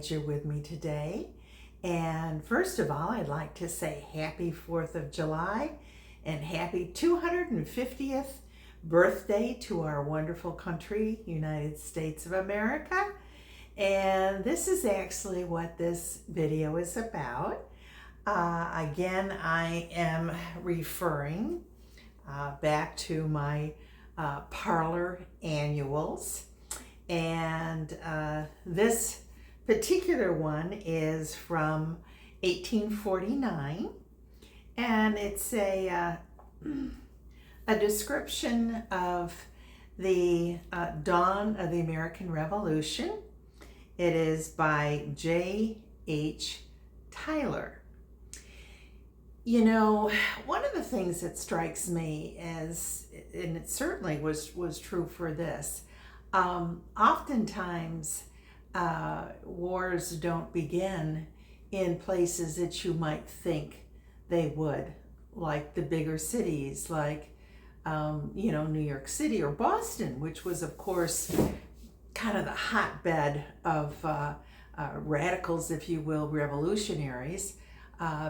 glad you're with me today. And first of all, I'd like to say happy 4th of July and happy 250th birthday to our wonderful country, United States of America. And this is actually what this video is about. Again, I am referring back to my parlor annuals. And this particular one is from 1849, and it's a description of the dawn of the American Revolution. It is by J.H. Tyler. You know, one of the things that strikes me as, and it certainly was true for this, oftentimes wars don't begin in places that you might think they would, like the bigger cities, like New York City or Boston, which was, of course, kind of the hotbed of radicals, if you will, revolutionaries,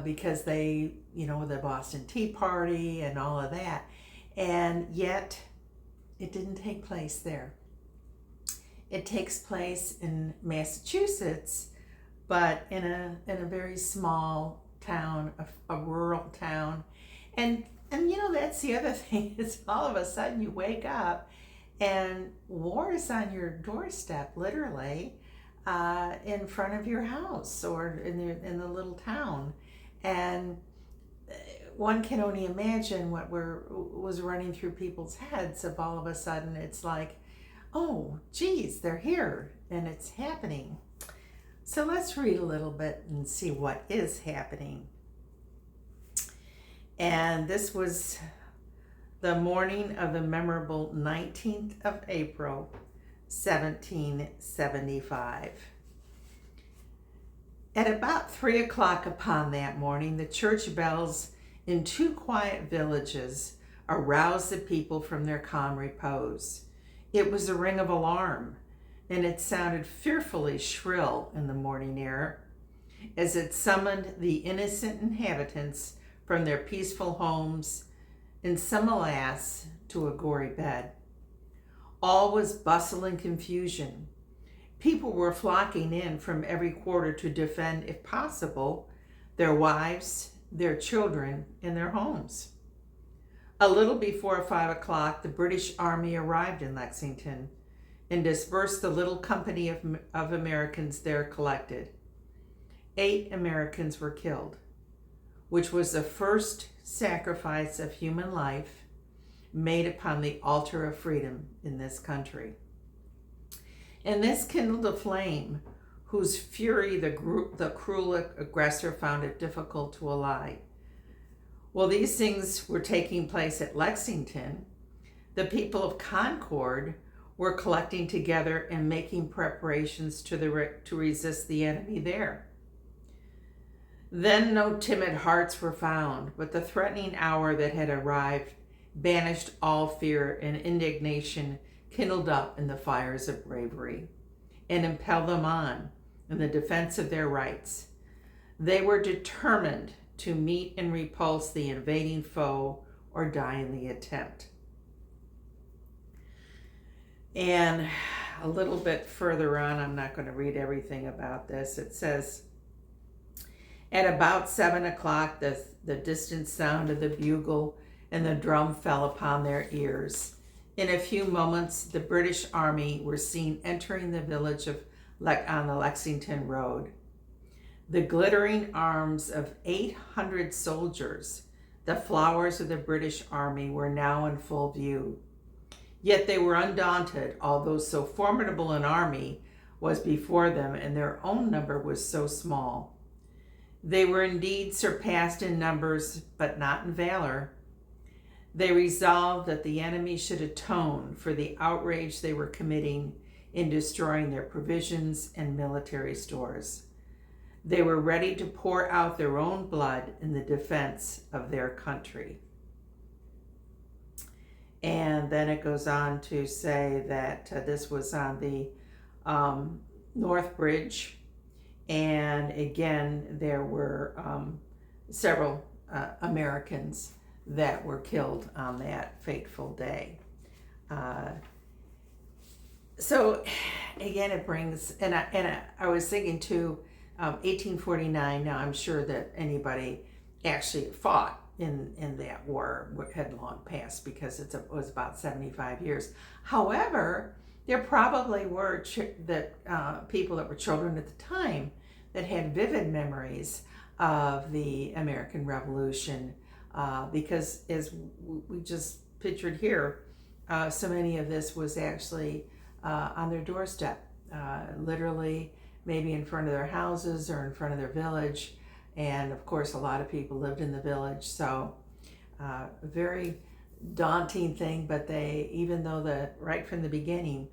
because they, the Boston Tea Party and all of that, and yet it didn't take place there. It takes place in Massachusetts, but in a very small town, a rural town. And that's the other thing, is all of a sudden you wake up and war is on your doorstep, literally, in front of your house or in the little town. And one can only imagine what was running through people's heads of all of a sudden it's like, oh, geez, they're here and it's happening. So let's read a little bit and see what is happening. And this was the morning of the memorable 19th of April, 1775. At about 3 o'clock upon that morning, the church bells in 2 quiet villages aroused the people from their calm repose. It was a ring of alarm, and it sounded fearfully shrill in the morning air as it summoned the innocent inhabitants from their peaceful homes, and some, alas, to a gory bed. All was bustle and confusion. People were flocking in from every quarter to defend, if possible, their wives, their children, and their homes. A little before 5 o'clock, the British Army arrived in Lexington and dispersed the little company of Americans there collected. 8 Americans were killed, which was the first sacrifice of human life made upon the altar of freedom in this country. And this kindled a flame whose fury the cruel aggressor found it difficult to allay. While these things were taking place at Lexington, the people of Concord were collecting together and making preparations to resist the enemy there. Then no timid hearts were found, but the threatening hour that had arrived banished all fear, and indignation kindled up in the fires of bravery and impelled them on in the defense of their rights. They were determined to meet and repulse the invading foe or die in the attempt. And a little bit further on, I'm not going to read everything about this. It says, at about 7 o'clock, the distant sound of the bugle and the drum fell upon their ears. In a few moments, the British Army were seen entering the village on the Lexington Road. The glittering arms of 800 soldiers, the flowers of the British Army, were now in full view. Yet they were undaunted, although so formidable an army was before them and their own number was so small. They were indeed surpassed in numbers, but not in valor. They resolved that the enemy should atone for the outrage they were committing in destroying their provisions and military stores. They were ready to pour out their own blood in the defense of their country. And then it goes on to say that this was on the North Bridge And again, there were several Americans that were killed on that fateful day. So again, it brings, and I was thinking too, 1849. Now I'm sure that anybody actually fought in that war had long passed, because it was about 75 years. However, there probably were people that were children at the time that had vivid memories of the American Revolution, because as we just pictured here, so many of this was actually on their doorstep, literally maybe in front of their houses or in front of their village. And of course, a lot of people lived in the village, so a very daunting thing. But even though right from the beginning,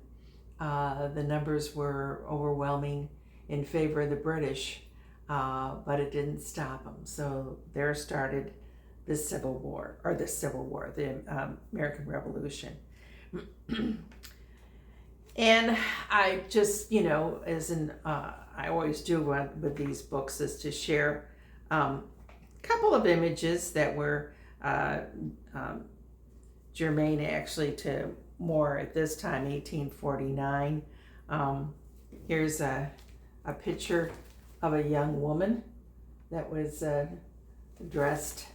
the numbers were overwhelming in favor of the British, but it didn't stop them. So there started the Civil War, the American Revolution. And I just, I always do with these books, is to share a couple of images that were germane actually to more at this time, 1849. Here's a picture of a young woman that was dressed,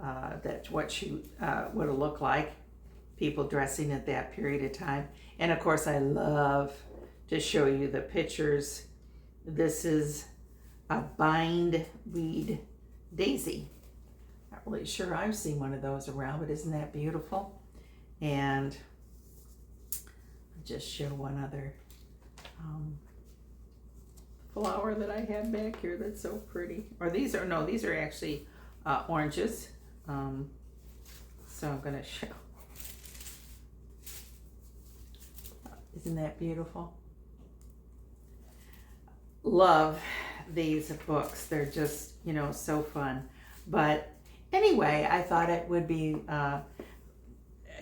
that's what she would have looked like, people dressing at that period of time. And of course, I love to show you the pictures. This is a bindweed daisy. Not really sure I've seen one of those around, but isn't that beautiful? And I'll just show one other flower that I have back here that's so pretty. Or these are actually oranges. So I'm going to show. Isn't that beautiful? Love these books. They're just, so fun. But anyway, I thought it would be a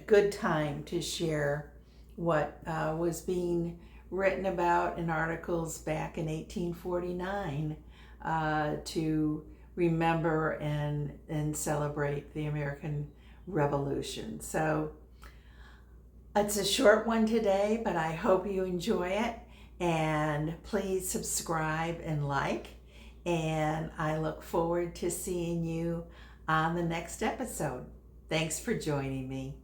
good time to share what was being written about in articles back in 1849 to remember and celebrate the American Revolution. So it's a short one today, but I hope you enjoy it. And please subscribe and like. And I look forward to seeing you on the next episode. Thanks for joining me.